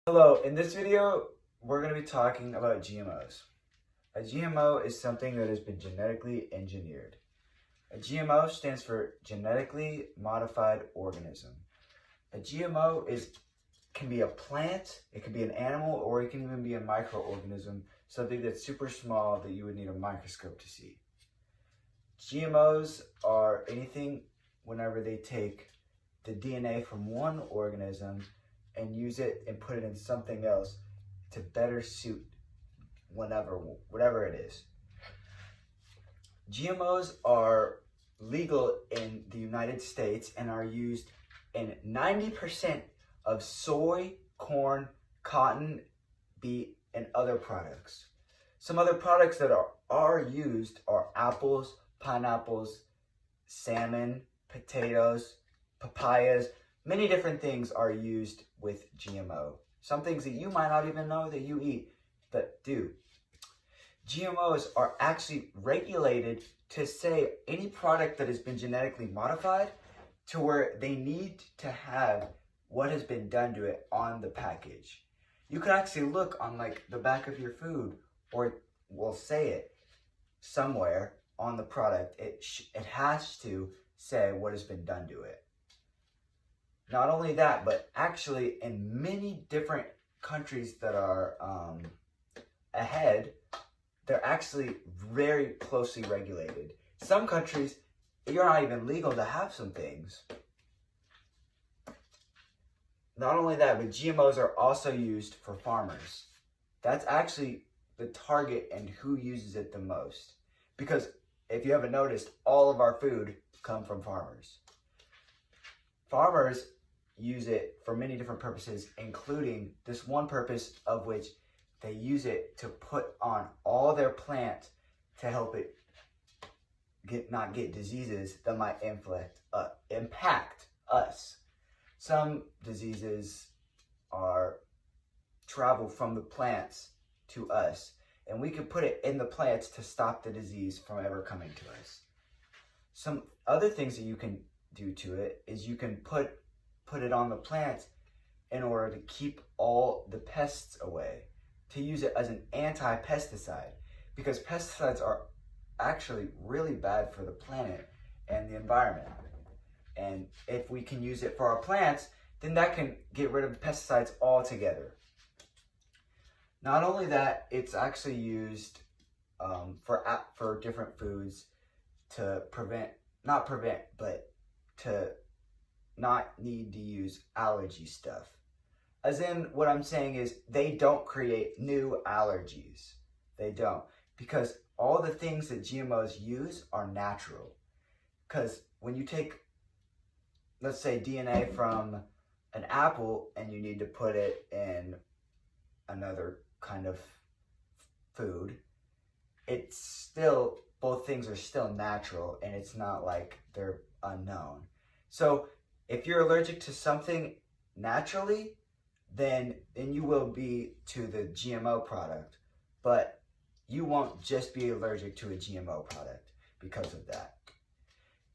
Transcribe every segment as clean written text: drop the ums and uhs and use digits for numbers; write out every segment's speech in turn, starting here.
Hello, in this video, we're going to be talking about GMOs. A GMO is something that has been genetically engineered. A GMO stands for genetically modified organism. A GMO can be a plant, it can be an animal, or it can even be a microorganism, something that's super small that you would need a microscope to see. GMOs are anything whenever they take the DNA from one organism and use it and put it in something else to better suit whatever it is. GMOs are legal in the United States and are used in 90% of soy, corn, cotton, beet, and other products. Some other products that are used are apples, pineapples, salmon, potatoes, papayas. Many different things are used with GMO. Some things that you might not even know that you eat, but do. GMOs are actually regulated to say any product that has been genetically modified to where they need to have what has been done to it on the package. You can actually look on like the back of your food, or we'll say it somewhere on the product. It has to say what has been done to it. Not only that, but actually in many different countries that are ahead, they're actually very closely regulated. Some countries, you're not even legal to have some things. Not only that, but GMOs are also used for farmers. That's actually the target and who uses it the most. Because if you haven't noticed, all of our food come from farmers. Farmers use it for many different purposes, including this one purpose of which they use it to put on all their plants to help it not get diseases that might impact us. Some diseases travel from the plants to us, and we can put it in the plants to stop the disease from ever coming to us. Some other things that you can do to it is you can put it on the plants in order to keep all the pests away, to use it as an anti-pesticide, because pesticides are actually really bad for the planet and the environment. And if we can use it for our plants, then that can get rid of the pesticides altogether. Not only that, it's actually used for different foods to not need to use allergy stuff. As in, what I'm saying is they don't create new allergies. They don't. Because all the things that GMOs use are natural. Because when you take, let's say, DNA from an apple and you need to put it in another kind of food, it's still, both things are still natural, and it's not like they're unknown. So if you're allergic to something naturally, then you will be to the GMO product, but you won't just be allergic to a GMO product because of that.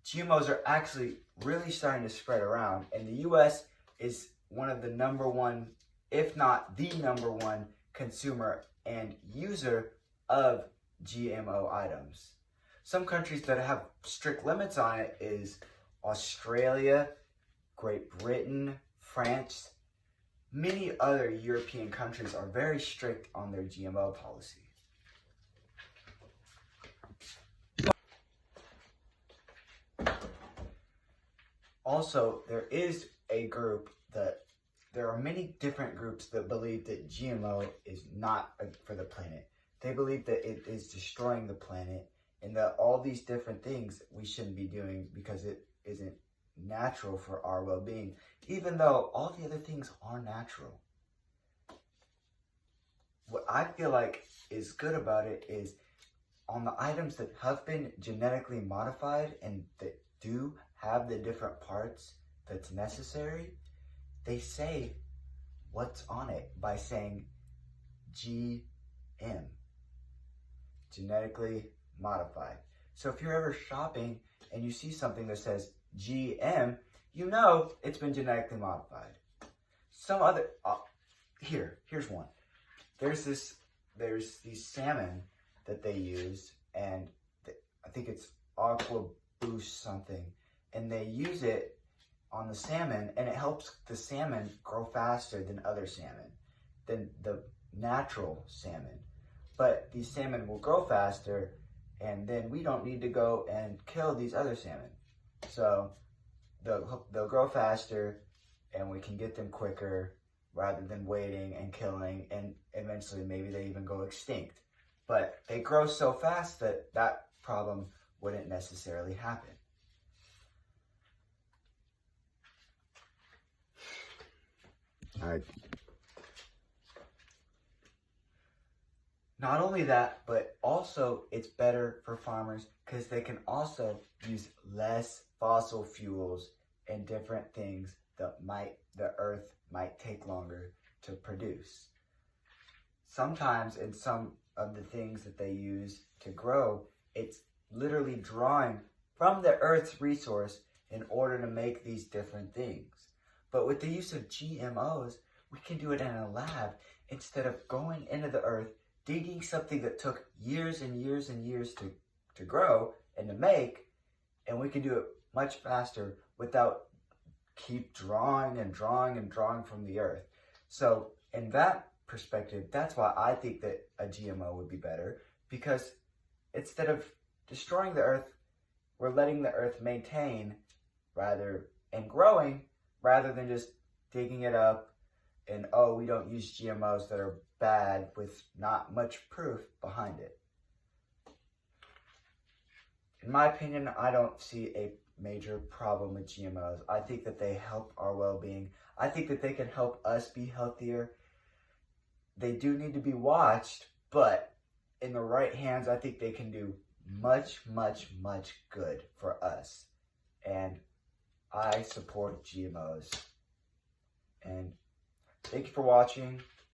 GMOs are actually really starting to spread around, and the US is one of the number one, if not the number one, consumer and user of GMO items. Some countries that have strict limits on it is Australia, Great Britain, France. Many other European countries are very strict on their GMO policy. Also, there are many different groups that believe that GMO is not for the planet. They believe that it is destroying the planet, and that all these different things we shouldn't be doing because it isn't natural for our well-being, even though all the other things are natural. What I feel like is good about it is on the items that have been genetically modified and that do have the different parts that's necessary, they say what's on it by saying GM, genetically modified. So if you're ever shopping and you see something that says GM, you know it's been genetically modified. Some other here's one. There's these salmon that they use, and I think it's Aqua Boost something, and they use it on the salmon, and it helps the salmon grow faster than other salmon, than the natural salmon. But these salmon will grow faster, and then we don't need to go and kill these other salmon. So they'll grow faster, and we can get them quicker rather than waiting and killing, and eventually maybe they even go extinct. But they grow so fast that that problem wouldn't necessarily happen. All right. Not only that, but also it's better for farmers because they can also use less fossil fuels and different things that the earth might take longer to produce. Sometimes in some of the things that they use to grow, it's literally drawing from the earth's resource in order to make these different things. But with the use of GMOs, we can do it in a lab instead of going into the earth, digging something that took years and years and years to grow and to make, and we can do it much faster without keep drawing and drawing and drawing from the earth. So in that perspective, that's why I think that a GMO would be better, because instead of destroying the earth, we're letting the earth maintain and growing rather than just digging it up and, oh, we don't use GMOs that are bad with not much proof behind it. In my opinion, I don't see a major problem with GMOs. I think that they help our well-being. I think that they can help us be healthier. They do need to be watched, but in the right hands, I think they can do much, much, much good for us. And I support GMOs. And thank you for watching.